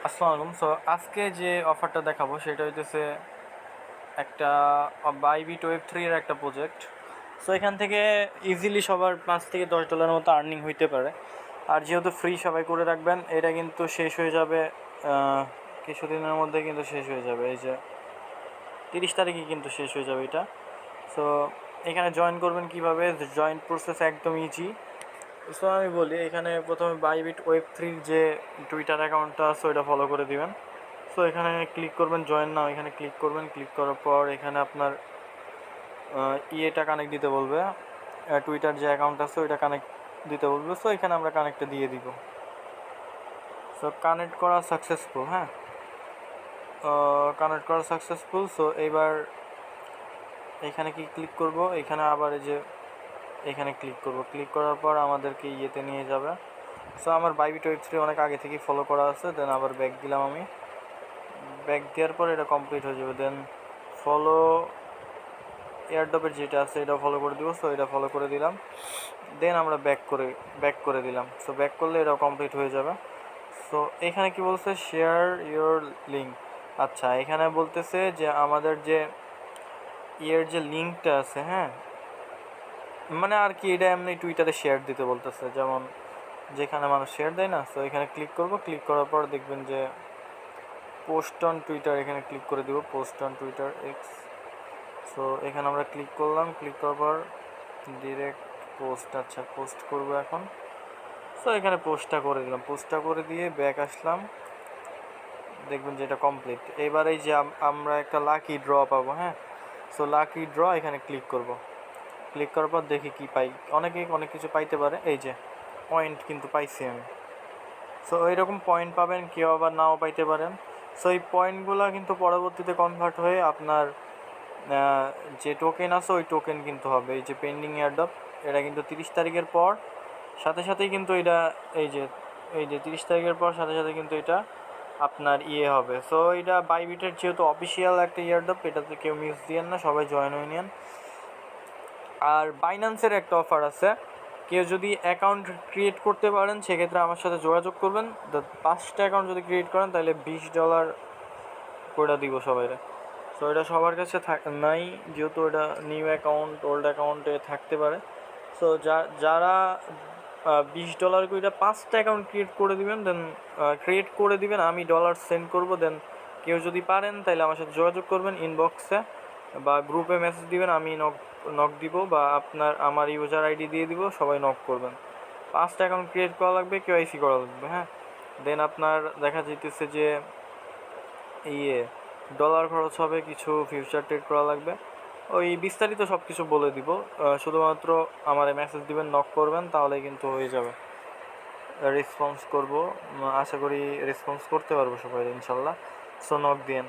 আসসালামু আলাইকুম। সো আজকে যে অফারটা দেখাবো সেটা হইতেছে একটা বাইবিট ওয়েব 3 এর একটা প্রজেক্ট। সো এখান থেকে ইজিলি সবার $5 থেকে $10 মতো আর্নিং হইতে পারে। আর যেহেতু ফ্রি সবাই করে রাখবেন, এটা কিন্তু শেষ হয়ে যাবে কিছুদিনের মধ্যে, কিন্তু শেষ হয়ে যাবে। এই যে 30 তারিখে কিন্তু শেষ হয়ে যাবে এটা। সো এখানে জয়েন করবেন কিভাবে? জয়েন প্রসেস একদম ইজি। সো আমি বলি, এখানে প্রথমে বাইবিট ওয়েব 3 যে টুইটার অ্যাকাউন্টটা আছে ওইটা ফলো করে দিবেন। সো এখানে ক্লিক করবেন জয়েন নাও, এখানে ক্লিক করবেন। ক্লিক করার পর এখানে আপনার ইয়েটা কানেক্ট দিতে বলবে, টুইটার যে অ্যাকাউন্ট আছে ওইটা কানেক্ট দিতে বলবে। সো এখানে আমরা কানেক্টটা দিয়ে দিব। সো কানেক্ট করা সাকসেসফুল। হ্যাঁ, কানেক্ট করা সাকসেসফুল। সো এইবার এখানে কি ক্লিক করব? এখানে আবার এই যে এখানে ক্লিক করব। ক্লিক করার পর আমাদেরকে ইয়েতে নিয়ে যাবে। সো আমার বাইবিট ওয়েব 3 অনেক আগে থেকেই ফলো করা আছে। দেন আবার ব্যাক দিলাম। আমি ব্যাক দেওয়ার পর এটা কমপ্লিট হয়ে যাবে। দেন ফলো এয়ারড্রপের যেটা আছে এটা ফলো করে দিব। সো এটা ফলো করে দিলাম। দেন আমরা ব্যাক করে দিলাম। সো ব্যাক করলে এটা কমপ্লিট হয়ে যাবে। সো এখানে কি বলছে? Share your link. আচ্ছা, এখানে বলতেছে যে আমাদের যে যে লিঙ্কটা আছে, হ্যাঁ, মানে আর কি এটা এমনি টুইটারে শেয়ার দিতে বলতেছে, যেমন যেখানে মানুষ শেয়ার দেয় না। সো এখানে ক্লিক করব। ক্লিক করার পর দেখবেন যে পোস্ট অন টুইটার, এখানে ক্লিক করে দিব। Post on Twitter x. So এখানে আমরা ক্লিক করলাম। ক্লিক করার পর ডিরেক্ট পোস্ট। আচ্ছা, পোস্ট করব এখন। সো এখানে পোস্টটা করে দিলাম। পোস্টটা করে দিয়ে ব্যাক আসলাম। দেখবেন যে এটা কমপ্লিট। এবার এই যে আমরা একটা লাকি ড্র পাবো। হ্যাঁ, সো লাকি ড্র এখানে ক্লিক করব। ক্লিক করার পর দেখি কি পাই। অনেক কিছু পাইতে পারে। এই যে পয়েন্ট কিন্তু পাইছি আমি। সো এইরকম পয়েন্ট পাবেন, কেউ আবার নাও পাইতে পারেন। সো এই পয়েন্টগুলো কিন্তু পরবর্তীতে কনভার্ট হয়ে আপনার যে টোকেন আছে ওই টোকেন কিন্তু হবে। এই যে পেন্ডিং এয়ারড্রপ, এটা কিন্তু 30 তারিখের পর সাথে সাথেই কিন্তু এটা এই যে 30 তারিখের পর সাথে সাথে কিন্তু এটা আপনার ইয়ে হবে। সো এটা বাইবিটের যেহেতু অফিসিয়াল একটা এয়ারড্রপ, এটাতে কেউ মিস দিয়েন না, সবাই জয়েন হয়ে নিন। আর বাইন্যান্সের একটা অফার আছে। কেউ যদি অ্যাকাউন্ট ক্রিয়েট করতে পারেন সেক্ষেত্রে আমার সাথে যোগাযোগ করবেন। 5টা অ্যাকাউন্ট যদি ক্রিয়েট করেন তাহলে $20 করে দিব সবাই। সো এটা সবার কাছে নাই, যেহেতু এটা নিউ অ্যাকাউন্ট, ওল্ড অ্যাকাউন্টে থাকতে পারে। সো যারা $20 করে 5টা অ্যাকাউন্ট ক্রিয়েট করে দিবেন, দেন ক্রিয়েট করে দিবেন, আমি ডলার সেন্ড করব। দেন কেউ যদি পারেন তাহলে আমার সাথে যোগাযোগ করবেন ইনবক্সে বা গ্রুপে মেসেজ দিবেন, আমি নক দিব, বা আমার ইউজার আইডি দিয়ে দিব, সবাই নক করবেন। 5টা অ্যাকাউন্ট ক্রিয়েট করা লাগবে, কেওয়াইসি করা লাগবে। হ্যাঁ, দেন আপনার দেখা যেতেছে যে ডলার খরচ হবে, কিছু ফিউচার ট্রেড করা লাগবে। ওই বিস্তারিত সব কিছু বলে দিব। শুধুমাত্র আমার মেসেজ দিবেন, নক করবেন, তাহলে কিন্তু হয়ে যাবে। রেসপন্স করব, আশা করি রেসপন্স করতে পারবো সবাই ইনশাল্লাহ। সো নক দিন।